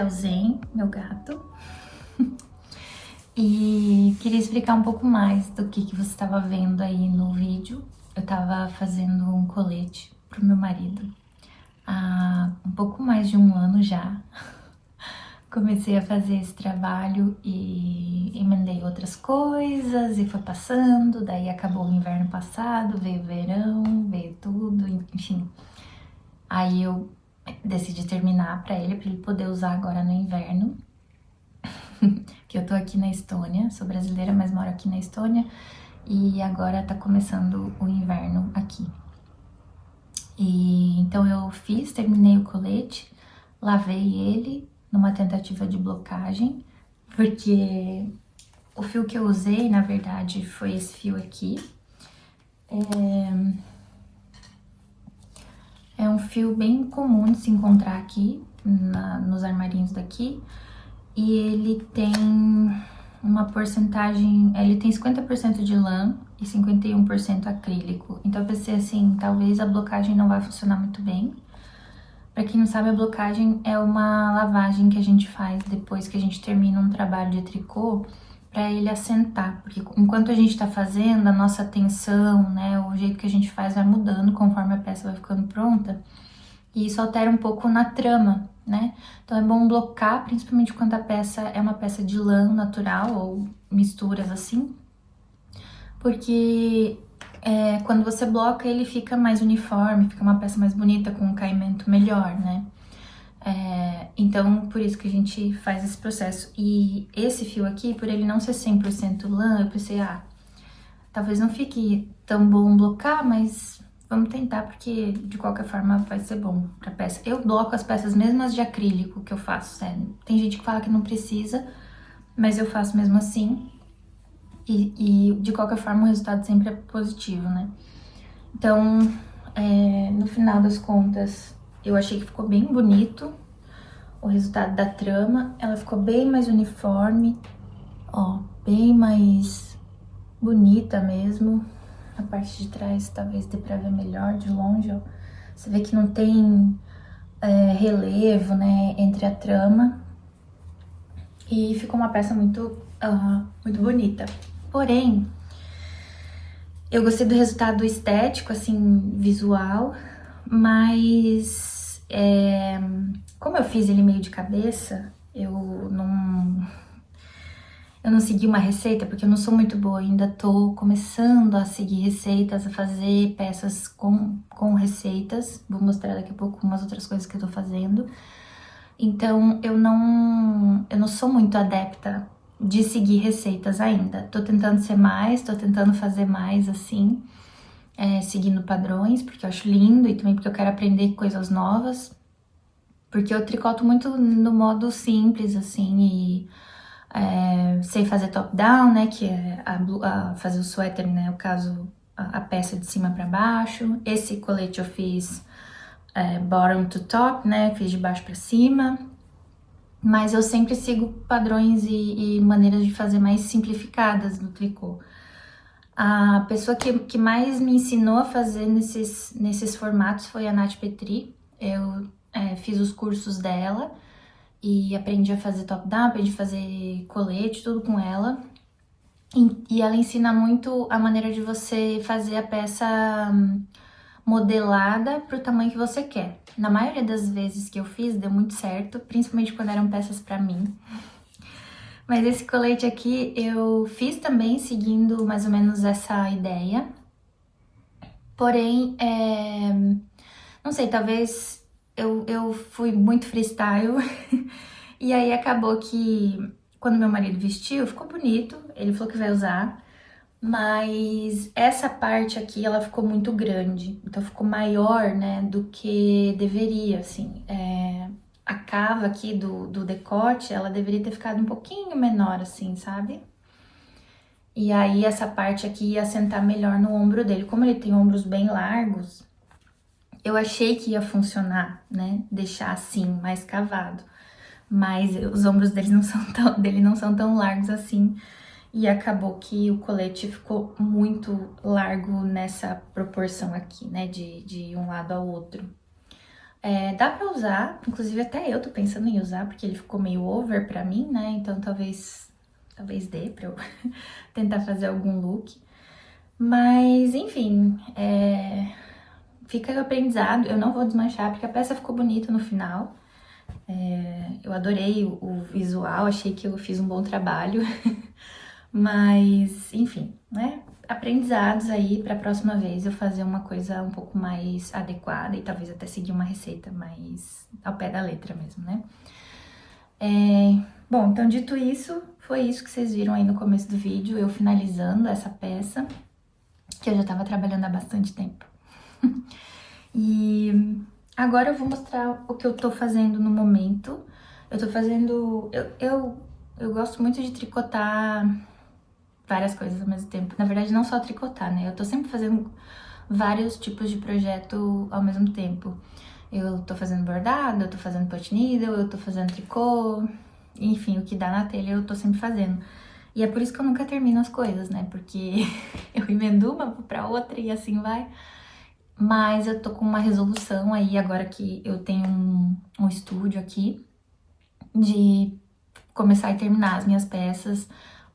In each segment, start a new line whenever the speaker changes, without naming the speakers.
é o Zen, meu gato. E queria explicar um pouco mais do que você estava vendo aí no vídeo. Eu estava fazendo um colete pro meu marido há um pouco mais de um ano já. Comecei a fazer esse trabalho e emendei outras coisas e foi passando, daí acabou o inverno passado, veio o verão, veio tudo, enfim. Aí eu decidi terminar pra ele poder usar agora no inverno. Que eu tô aqui na Estônia, sou brasileira, mas moro aqui na Estônia. E agora tá começando o inverno aqui. E então eu terminei o colete, lavei ele numa tentativa de blocagem, porque o fio que eu usei, na verdade, foi esse fio aqui. É um fio bem comum de se encontrar aqui, nos armarinhos daqui. E ele tem uma porcentagem, ele tem 50% de lã e 51% acrílico. Então eu pensei assim, talvez a blocagem não vai funcionar muito bem. Pra quem não sabe, a blocagem é uma lavagem que a gente faz depois que a gente termina um trabalho de tricô pra ele assentar, porque enquanto a gente tá fazendo, a nossa tensão, né, o jeito que a gente faz vai mudando conforme a peça vai ficando pronta. E isso altera um pouco na trama, né? Então é bom blocar, principalmente quando a peça é uma peça de lã natural ou misturas assim, porque quando você bloca ele fica mais uniforme, fica uma peça mais bonita, com um caimento melhor, né? Então, por isso que a gente faz esse processo. E esse fio aqui, por ele não ser 100% lã, eu pensei, talvez não fique tão bom blocar, mas vamos tentar, porque de qualquer forma vai ser bom pra peça. Eu bloco as peças mesmas de acrílico que eu faço, sério. Tem gente que fala que não precisa, mas eu faço mesmo assim. E de qualquer forma o resultado sempre é positivo, né? Então, no final das contas, eu achei que ficou bem bonito o resultado da trama. Ela ficou bem mais uniforme, ó, bem mais bonita mesmo. A parte de trás talvez dê pra ver melhor de longe, ó. Você vê que não tem relevo, né, entre a trama. E ficou uma peça muito bonita. Porém, eu gostei do resultado estético, assim, visual, mas como eu fiz ele meio de cabeça, eu não segui uma receita, porque eu não sou muito boa, ainda tô começando a seguir receitas, a fazer peças com receitas. Vou mostrar daqui a pouco umas outras coisas que eu tô fazendo. Então, eu não sou muito adepta de seguir receitas ainda. Tô tentando ser mais, tô tentando fazer mais assim, seguindo padrões, porque eu acho lindo e também porque eu quero aprender coisas novas. Porque eu tricoto muito no modo simples, assim, e sei fazer top-down, né, que é fazer o suéter, né, no caso, a peça de cima pra baixo. Esse colete eu fiz bottom to top, né, fiz de baixo pra cima. Mas eu sempre sigo padrões e maneiras de fazer mais simplificadas no tricô. A pessoa que mais me ensinou a fazer nesses formatos foi a Nath Petri. Eu fiz os cursos dela e aprendi a fazer top-down, aprendi a fazer colete, tudo com ela. E ela ensina muito a maneira de você fazer a peça modelada para o tamanho que você quer. Na maioria das vezes que eu fiz, deu muito certo, principalmente quando eram peças para mim. Mas esse colete aqui eu fiz também seguindo mais ou menos essa ideia. Porém, não sei, talvez eu fui muito freestyle. E aí acabou que quando meu marido vestiu, ficou bonito, ele falou que vai usar. Mas essa parte aqui, ela ficou muito grande, então ficou maior, né, do que deveria, assim. A cava aqui do decote, ela deveria ter ficado um pouquinho menor, assim, sabe? E aí essa parte aqui ia assentar melhor no ombro dele. Como ele tem ombros bem largos, eu achei que ia funcionar, né, deixar assim, mais cavado. Mas os ombros dele não são tão largos assim. E acabou que o colete ficou muito largo nessa proporção aqui, né, de um lado ao outro. Dá pra usar, inclusive até eu tô pensando em usar, porque ele ficou meio over pra mim, né? Então talvez dê pra eu tentar fazer algum look. Mas, enfim, fica o aprendizado. Eu não vou desmanchar, porque a peça ficou bonita no final. Eu adorei o visual, achei que eu fiz um bom trabalho. Mas, enfim, né? Aprendizados aí pra próxima vez eu fazer uma coisa um pouco mais adequada e talvez até seguir uma receita mais ao pé da letra mesmo, né? Bom, então dito isso, foi isso que vocês viram aí no começo do vídeo, eu finalizando essa peça, que eu já tava trabalhando há bastante tempo. E agora eu vou mostrar o que eu tô fazendo no momento. Eu tô fazendo... Eu gosto muito de tricotar várias coisas ao mesmo tempo. Na verdade, não só tricotar, né? Eu tô sempre fazendo vários tipos de projeto ao mesmo tempo. Eu tô fazendo bordado, eu tô fazendo pot needle, eu tô fazendo tricô, enfim, o que dá na telha eu tô sempre fazendo. E é por isso que eu nunca termino as coisas, né? Porque eu emendo uma pra outra e assim vai. Mas eu tô com uma resolução aí, agora que eu tenho um estúdio aqui, de começar a terminar as minhas peças,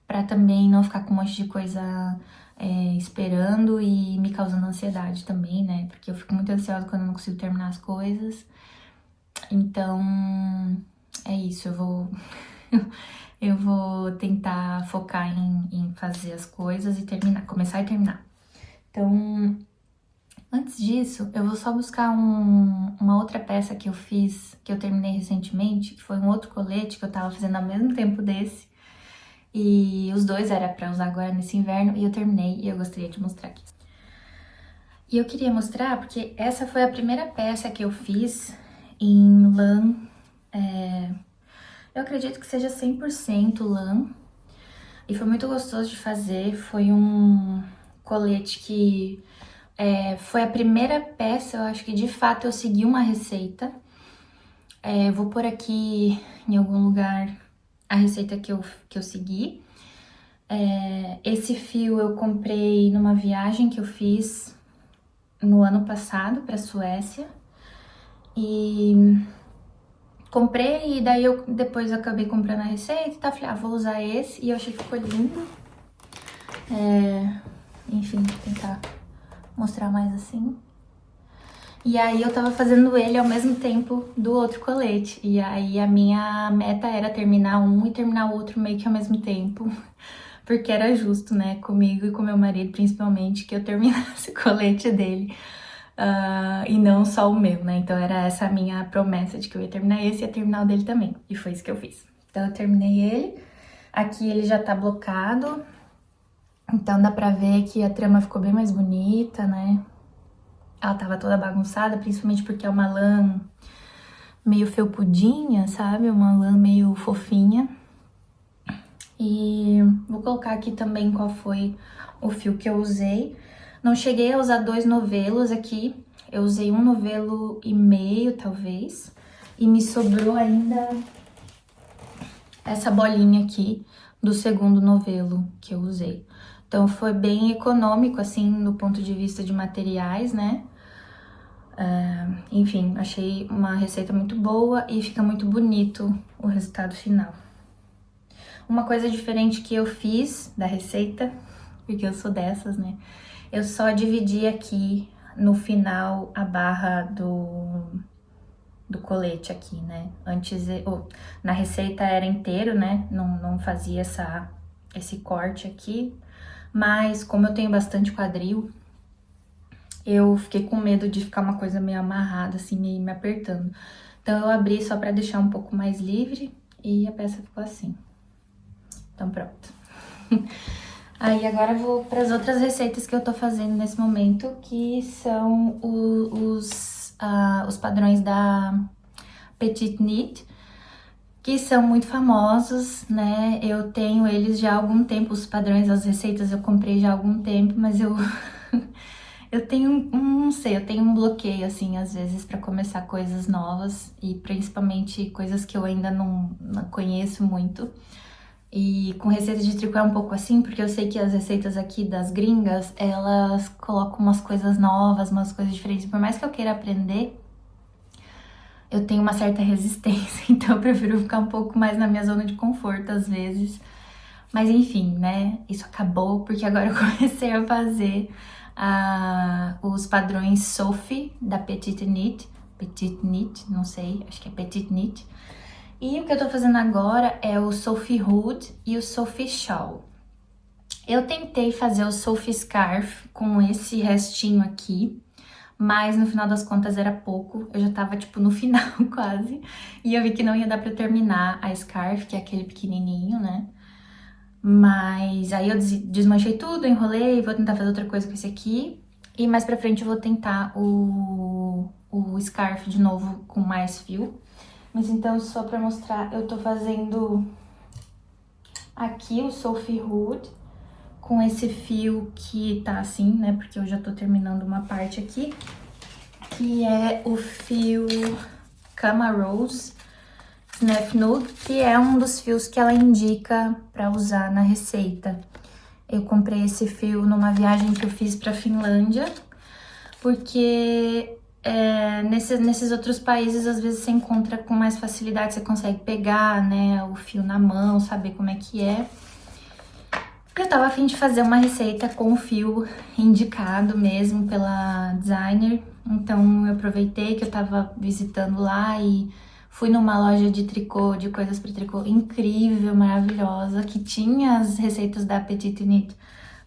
pra também não ficar com um monte de coisa esperando e me causando ansiedade também, né? Porque eu fico muito ansiosa quando eu não consigo terminar as coisas. Então, é isso, eu vou tentar focar em fazer as coisas e terminar, começar e terminar. Então, antes disso, eu vou só buscar uma outra peça que eu fiz, que eu terminei recentemente, que foi um outro colete que eu tava fazendo ao mesmo tempo desse. E os dois era pra usar agora nesse inverno e eu terminei e eu gostaria de mostrar aqui. E eu queria mostrar porque essa foi a primeira peça que eu fiz em lã, eu acredito que seja 100% lã. E foi muito gostoso de fazer, foi um colete que foi a primeira peça, eu acho que de fato eu segui uma receita. Vou pôr aqui em algum lugar a receita que eu segui. Esse fio eu comprei numa viagem que eu fiz no ano passado para Suécia. E comprei e daí eu depois acabei comprando a receita e tal. Falei, vou usar esse e eu achei que ficou lindo. Enfim, vou tentar mostrar mais assim. E aí eu tava fazendo ele ao mesmo tempo do outro colete. E aí a minha meta era terminar um e terminar o outro meio que ao mesmo tempo. Porque era justo, né, comigo e com meu marido, principalmente, que eu terminasse o colete dele. E não só o meu, né? Então era essa a minha promessa de que eu ia terminar esse e ia terminar o dele também. E foi isso que eu fiz. Então eu terminei ele. Aqui ele já tá blocado. Então dá pra ver que a trama ficou bem mais bonita, né? Ela tava toda bagunçada, principalmente porque é uma lã meio felpudinha, sabe? Uma lã meio fofinha. E vou colocar aqui também qual foi o fio que eu usei. Não cheguei a usar 2 novelos aqui, eu usei 1 novelo e meio, talvez. E me sobrou ainda essa bolinha aqui do segundo novelo que eu usei. Então foi bem econômico, assim, do ponto de vista de materiais, né? Enfim, achei uma receita muito boa e fica muito bonito o resultado final. Uma coisa diferente que eu fiz da receita, porque eu sou dessas, né? Eu só dividi aqui no final a barra do colete aqui, né? Antes, na receita era inteiro, né? Não fazia esse corte aqui. Mas como eu tenho bastante quadril, eu fiquei com medo de ficar uma coisa meio amarrada, assim, meio me apertando. Então eu abri só pra deixar um pouco mais livre e a peça ficou assim. Então pronto. Aí agora eu vou para as outras receitas que eu tô fazendo nesse momento, que são os padrões da Petite Knit, que são muito famosos, né? Eu tenho eles já há algum tempo, os padrões das receitas eu comprei já há algum tempo, mas eu tenho, não sei, eu tenho um bloqueio, assim, às vezes, pra começar coisas novas e principalmente coisas que eu ainda não conheço muito. E com receita de tricô é um pouco assim, porque eu sei que as receitas aqui das gringas, elas colocam umas coisas novas, umas coisas diferentes. Por mais que eu queira aprender, eu tenho uma certa resistência, então eu prefiro ficar um pouco mais na minha zona de conforto às vezes. Mas enfim, né? Isso acabou porque agora eu comecei a fazer os padrões Sophie da Petite Knit. Petite Knit, não sei, acho que é Petite Knit. E o que eu tô fazendo agora é o Sophie Hood e o Sophie Shawl. Eu tentei fazer o Sophie Scarf com esse restinho aqui, mas no final das contas era pouco, eu já tava tipo no final quase, e eu vi que não ia dar pra terminar a Scarf, que é aquele pequenininho, né? Mas aí eu desmanchei tudo, enrolei, vou tentar fazer outra coisa com esse aqui. E mais pra frente eu vou tentar o Scarf de novo com mais fio. Mas então, só pra mostrar, eu tô fazendo aqui o Sophie Hood com esse fio que tá assim, né? Porque eu já tô terminando uma parte aqui, que é o fio Cama Rose Snap Nude, que é um dos fios que ela indica pra usar na receita. Eu comprei esse fio numa viagem que eu fiz pra Finlândia, porque nesses outros países, às vezes, você encontra com mais facilidade, você consegue pegar, né, o fio na mão, saber como é que é. Eu tava a fim de fazer uma receita com o fio indicado mesmo pela designer, então eu aproveitei que eu tava visitando lá e fui numa loja de tricô, de coisas para tricô incrível, maravilhosa, que tinha as receitas da Petite Knit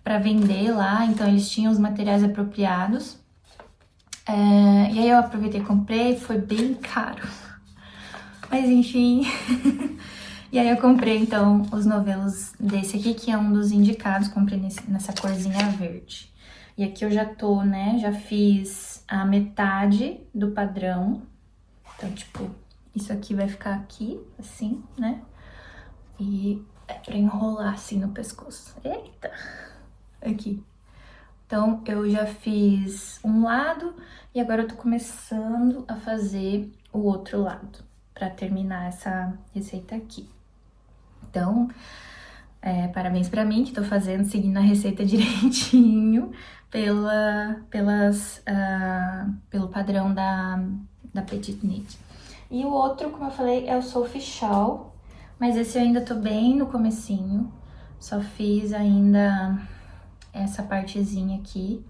para vender lá, então eles tinham os materiais apropriados. E aí eu aproveitei e comprei, foi bem caro, mas enfim. E aí eu comprei então os novelos desse aqui, que é um dos indicados, comprei nessa corzinha verde. E aqui eu já tô, né, já fiz a metade do padrão, então tipo, isso aqui vai ficar aqui, assim, né, e é pra enrolar assim no pescoço. Eita! Aqui. Então, eu já fiz um lado e agora eu tô começando a fazer o outro lado, pra terminar essa receita aqui. Então, parabéns pra mim que tô fazendo, seguindo a receita direitinho pelo padrão da Petite Knit. E o outro, como eu falei, é o Sophie Shawl, mas esse eu ainda tô bem no comecinho, só fiz ainda essa partezinha aqui.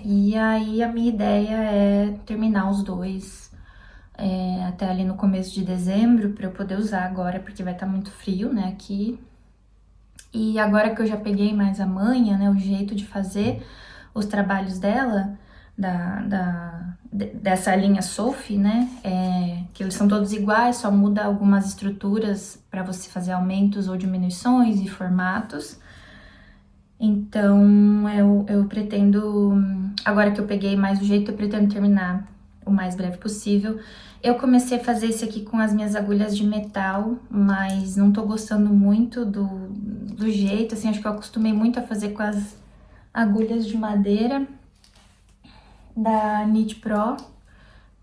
E aí a minha ideia é terminar os dois até ali no começo de dezembro, pra eu poder usar agora, porque vai estar muito frio, né, aqui. E agora que eu já peguei mais a manha, né, o jeito de fazer os trabalhos dela, dessa linha Sophie, né, que eles são todos iguais, só muda algumas estruturas para você fazer aumentos ou diminuições e formatos. Então, eu pretendo, agora que eu peguei mais o jeito, eu pretendo terminar o mais breve possível. Eu comecei a fazer esse aqui com as minhas agulhas de metal, mas não tô gostando muito do jeito, assim, acho que eu acostumei muito a fazer com as agulhas de madeira da Knit Pro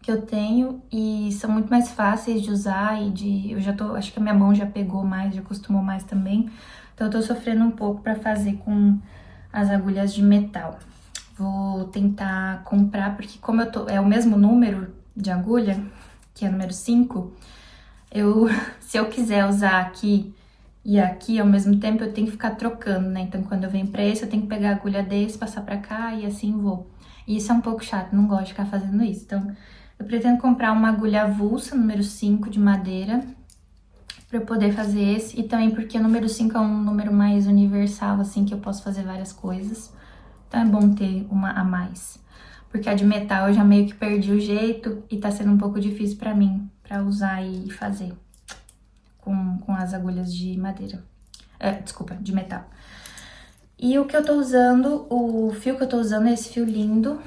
que eu tenho, e são muito mais fáceis de usar eu já tô, acho que a minha mão já pegou mais, já acostumou mais também. Então eu tô sofrendo um pouco pra fazer com as agulhas de metal. Vou tentar comprar, porque como é o mesmo número de agulha, que é número 5, se eu quiser usar aqui e aqui ao mesmo tempo, eu tenho que ficar trocando, né? Então quando eu venho pra esse, eu tenho que pegar a agulha desse, passar pra cá e assim vou. E isso é um pouco chato, não gosto de ficar fazendo isso. Então eu pretendo comprar uma agulha avulsa, número 5 de madeira, pra eu poder fazer esse, e também porque o número 5 é um número mais universal, assim, que eu posso fazer várias coisas. Então é bom ter uma a mais. Porque a de metal eu já meio que perdi o jeito e tá sendo um pouco difícil pra mim, pra usar e fazer com as agulhas de madeira. Desculpa, de metal. E o que eu tô usando, o fio que eu tô usando é esse fio lindo,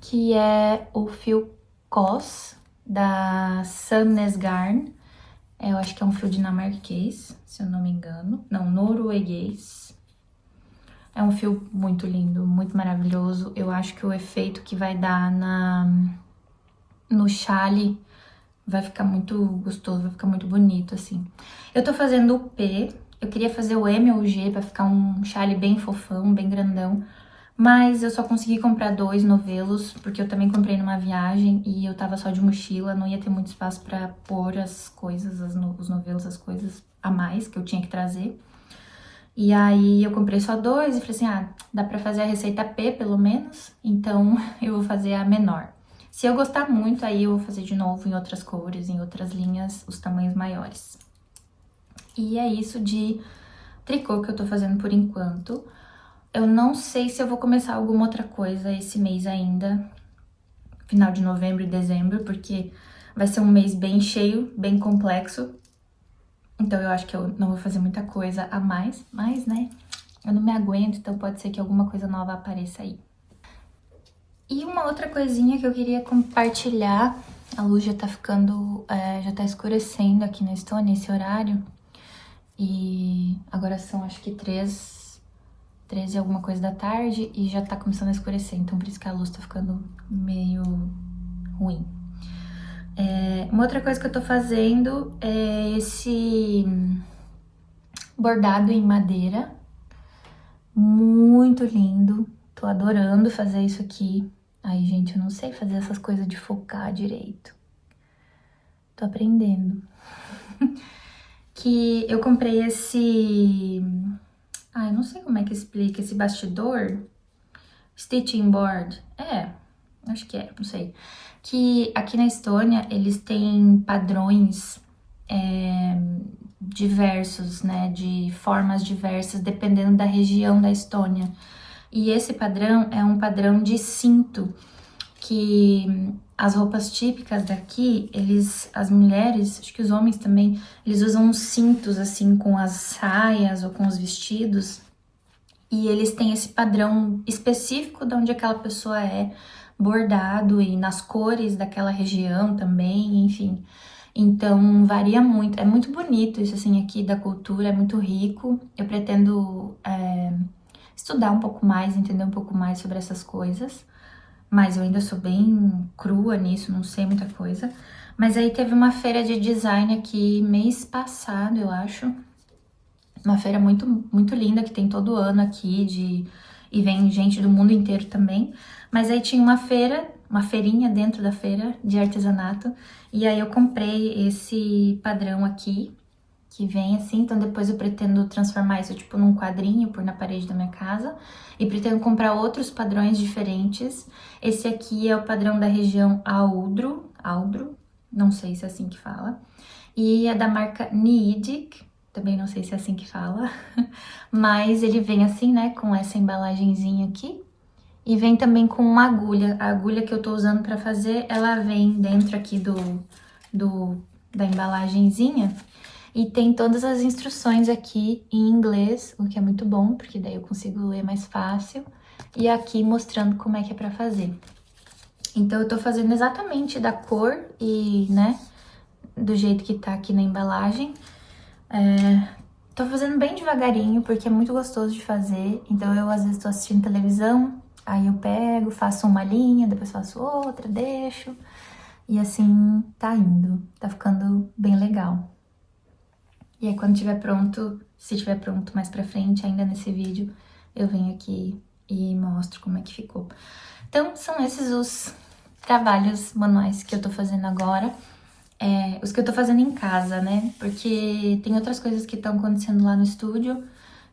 que é o fio COS da Sandnes Garn. Eu acho que é um fio dinamarquês, se eu não me engano. Não, norueguês. É um fio muito lindo, muito maravilhoso. Eu acho que o efeito que vai dar no chale vai ficar muito gostoso, vai ficar muito bonito, assim. Eu tô fazendo o P, eu queria fazer o M ou o G pra ficar um chale bem fofão, bem grandão. Mas eu só consegui comprar 2 novelos, porque eu também comprei numa viagem e eu tava só de mochila, não ia ter muito espaço pra pôr as coisas, os novelos, as coisas a mais que eu tinha que trazer. E aí eu comprei só 2 e falei assim, ah, dá pra fazer a receita P pelo menos, então eu vou fazer a menor. Se eu gostar muito, aí eu vou fazer de novo em outras cores, em outras linhas, os tamanhos maiores. E é isso de tricô que eu tô fazendo por enquanto. Eu não sei se eu vou começar alguma outra coisa esse mês ainda, final de novembro e dezembro, porque vai ser um mês bem cheio, bem complexo. Então eu acho que eu não vou fazer muita coisa a mais, mas, né, eu não me aguento, então pode ser que alguma coisa nova apareça aí. E uma outra coisinha que eu queria compartilhar, a luz já tá ficando, já tá escurecendo aqui na Estônia, esse horário, e agora são acho que 13 alguma coisa da tarde e já tá começando a escurecer, então por isso que a luz tá ficando meio ruim. Uma outra coisa que eu tô fazendo é esse bordado em madeira, muito lindo, tô adorando fazer isso aqui. Ai, gente, eu não sei fazer essas coisas de focar direito, tô aprendendo. Que eu comprei esse... Ai, não sei como é que explica, esse bastidor, stitching board, acho que não sei. Que aqui na Estônia eles têm padrões diversos, né, de formas diversas, dependendo da região da Estônia. E esse padrão é um padrão de cinto, que as roupas típicas daqui, as mulheres, acho que os homens também, eles usam uns cintos assim com as saias ou com os vestidos, e eles têm esse padrão específico de onde aquela pessoa é, bordado e nas cores daquela região também, enfim. Então varia muito, é muito bonito isso assim aqui da cultura, é muito rico. Eu pretendo estudar um pouco mais, entender um pouco mais sobre essas coisas, mas eu ainda sou bem crua nisso, não sei muita coisa. Mas aí teve uma feira de design aqui mês passado, eu acho, uma feira muito linda que tem todo ano aqui, e vem gente do mundo inteiro também. Mas aí tinha uma feirinha dentro da feira de artesanato, e aí eu comprei esse padrão aqui, que vem assim, então depois eu pretendo transformar isso tipo num quadrinho, pôr na parede da minha casa, e pretendo comprar outros padrões diferentes. Esse aqui é o padrão da região Aldro, não sei se é assim que fala, e é da marca Niidik, também não sei se é assim que fala, mas ele vem assim, né, com essa embalagenzinha aqui, e vem também com uma agulha. A agulha que eu tô usando pra fazer, ela vem dentro aqui da embalagenzinha, e tem todas as instruções aqui em inglês, o que é muito bom, porque daí eu consigo ler mais fácil, e aqui mostrando como é que é pra fazer. Então eu tô fazendo exatamente da cor e, né, do jeito que tá aqui na embalagem. Tô fazendo bem devagarinho, porque é muito gostoso de fazer. Então eu às vezes tô assistindo televisão, aí eu pego, faço uma linha, depois faço outra, deixo. E assim tá indo, tá ficando bem legal. E aí quando tiver pronto, se tiver pronto mais pra frente, ainda nesse vídeo, eu venho aqui e mostro como é que ficou. Então são esses os trabalhos manuais que eu tô fazendo agora. Os que eu tô fazendo em casa, né? Porque tem outras coisas que estão acontecendo lá no estúdio,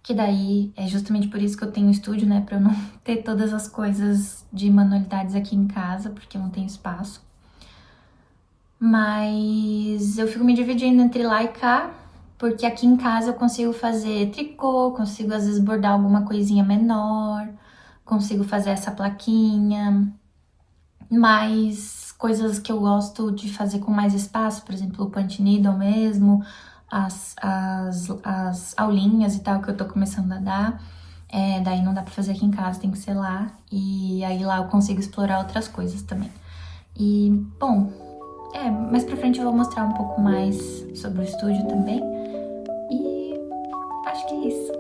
que daí é justamente por isso que eu tenho estúdio, né? Pra eu não ter todas as coisas de manualidades aqui em casa, porque eu não tenho espaço. Mas eu fico me dividindo entre lá e cá, porque aqui em casa eu consigo fazer tricô, consigo às vezes bordar alguma coisinha menor, consigo fazer essa plaquinha, mas coisas que eu gosto de fazer com mais espaço, por exemplo, o punch needle mesmo, as aulinhas e tal que eu tô começando a dar, daí não dá pra fazer aqui em casa, tem que ser lá, e aí lá eu consigo explorar outras coisas também. E, bom, mais pra frente eu vou mostrar um pouco mais sobre o estúdio também, e acho que é isso.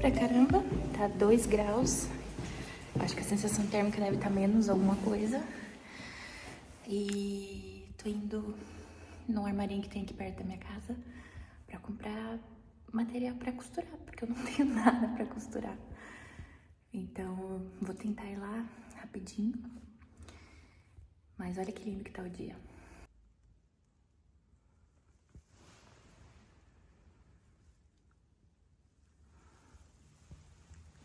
pra caramba, tá 2 graus. Acho que a sensação térmica deve estar menos alguma coisa. E tô indo no armarinho que tem aqui perto da minha casa pra comprar material pra costurar, porque eu não tenho nada pra costurar. Então, vou tentar ir lá rapidinho. Mas olha que lindo que tá o dia.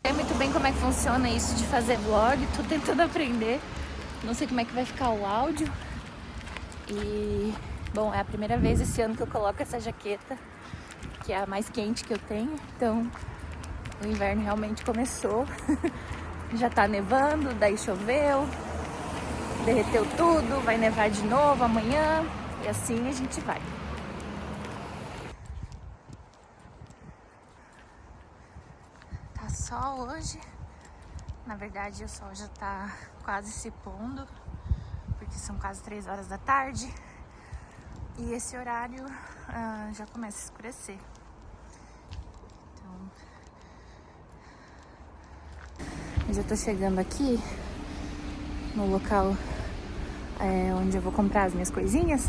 Não sei muito bem como é que funciona isso de fazer vlog, tô tentando aprender. Não sei como é que vai ficar o áudio. E, bom, é a primeira vez esse ano que eu coloco essa jaqueta, que é a mais quente que eu tenho. Então, o inverno realmente começou. Já tá nevando, daí choveu, derreteu tudo, vai nevar de novo amanhã. E assim a gente vai. Tá sol hoje. Na verdade, o sol já tá quase se pondo, porque são quase 3 horas da tarde. E esse horário já começa a escurecer. Então... Mas eu tô chegando aqui no local onde eu vou comprar as minhas coisinhas.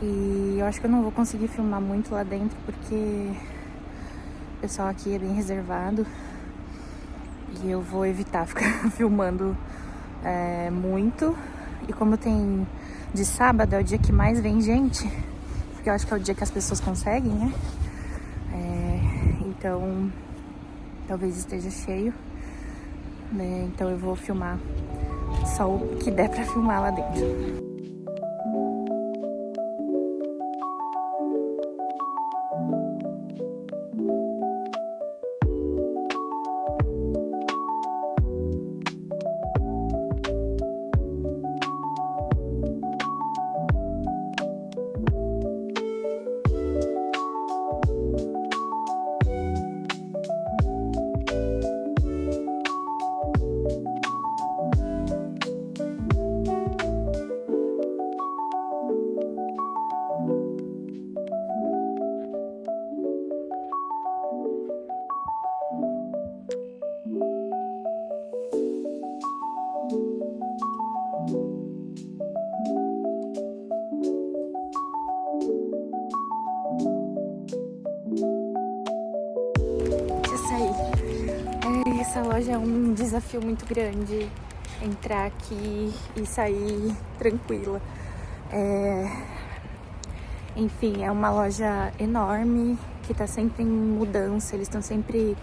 E eu acho que eu não vou conseguir filmar muito lá dentro, porque o pessoal aqui é bem reservado. E eu vou evitar ficar filmando muito. E como tem de sábado, é o dia que mais vem gente, porque eu acho que é o dia que as pessoas conseguem, né? Então, talvez esteja cheio, né? Então eu vou filmar só o que der pra filmar lá dentro. Essa loja é um desafio muito grande, entrar aqui e sair tranquila. Enfim, é uma loja enorme que tá sempre em mudança, eles estão sempre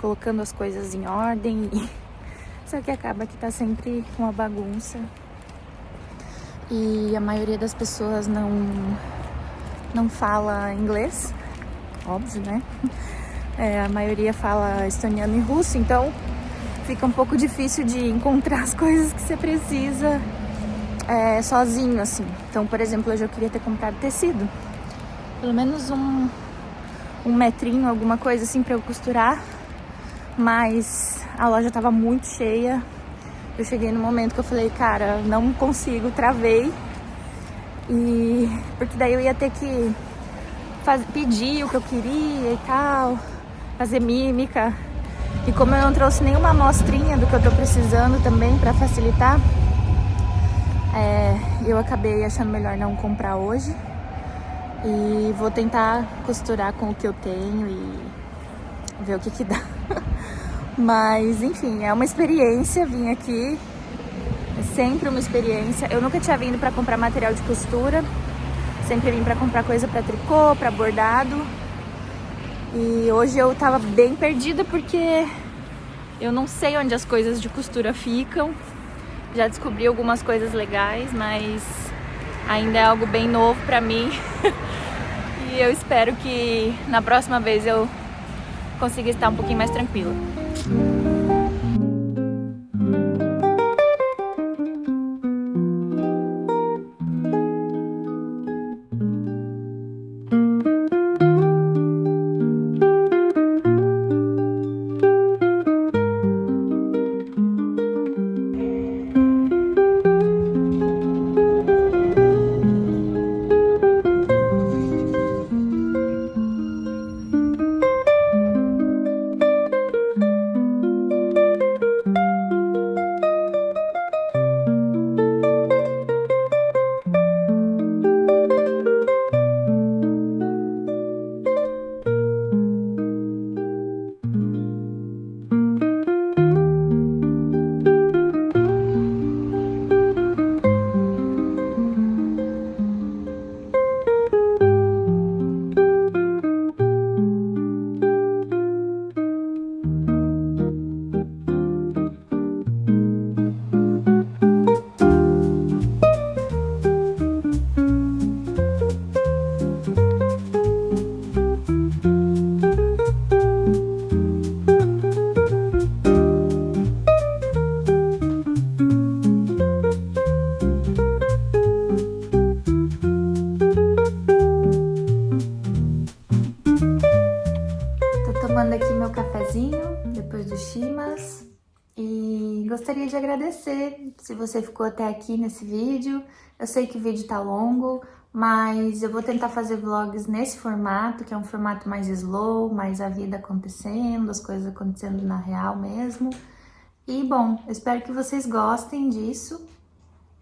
colocando as coisas em ordem, só que acaba que tá sempre uma bagunça. E a maioria das pessoas não fala inglês, óbvio, né? A maioria fala estoniano e russo, então fica um pouco difícil de encontrar as coisas que você precisa sozinho, assim. Então, por exemplo, hoje eu queria ter comprado tecido, pelo menos um metrinho, alguma coisa assim pra eu costurar, mas a loja tava muito cheia. Eu cheguei no momento que eu falei, cara, não consigo, travei, porque daí eu ia ter que pedir o que eu queria e tal, fazer mímica. E como eu não trouxe nenhuma amostrinha do que eu tô precisando também pra facilitar, eu acabei achando melhor não comprar hoje. E vou tentar costurar com o que eu tenho e ver o que dá. Mas, enfim, é uma experiência vir aqui. É sempre uma experiência. Eu nunca tinha vindo pra comprar material de costura. Sempre vim pra comprar coisa pra tricô, pra bordado. E hoje eu tava bem perdida porque eu não sei onde as coisas de costura ficam. Já descobri algumas coisas legais, mas ainda é algo bem novo pra mim. E eu espero que na próxima vez eu consiga estar um pouquinho mais tranquila. tomando aqui meu cafezinho, depois do chimas. E gostaria de agradecer se você ficou até aqui nesse vídeo. Eu sei que o vídeo tá longo, mas eu vou tentar fazer vlogs nesse formato, que é um formato mais slow, mais a vida acontecendo, as coisas acontecendo na real mesmo. E, bom, eu espero que vocês gostem disso.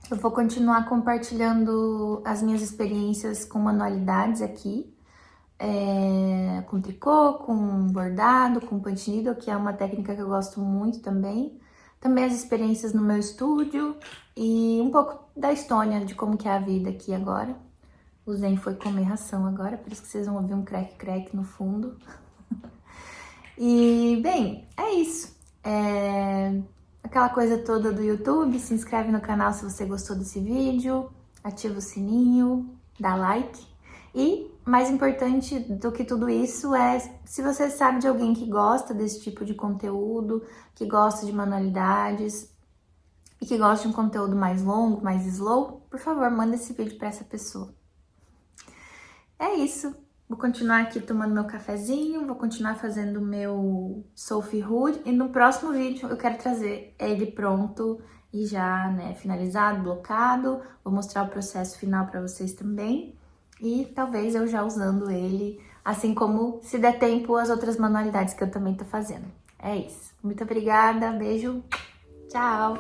Eu vou continuar compartilhando as minhas experiências com manualidades aqui. Com tricô, com bordado, com punch needle, que é uma técnica que eu gosto muito também. Também as experiências no meu estúdio e um pouco da Estônia, de como que é a vida aqui agora. O Zen foi comer ração agora, por isso que vocês vão ouvir um crack-crack no fundo. E, bem, é isso. Aquela coisa toda do YouTube, se inscreve no canal se você gostou desse vídeo, ativa o sininho, dá like. E, mais importante do que tudo isso é, se você sabe de alguém que gosta desse tipo de conteúdo, que gosta de manualidades e que gosta de um conteúdo mais longo, mais slow, por favor, manda esse vídeo para essa pessoa. É isso. Vou continuar aqui tomando meu cafezinho, vou continuar fazendo o meu Sophie Hood e no próximo vídeo eu quero trazer ele pronto e já, né, finalizado, blocado. Vou mostrar o processo final para vocês também e talvez eu já usando ele, assim como, se der tempo, as outras manualidades que eu também tô fazendo. É isso. Muito obrigada, beijo, tchau!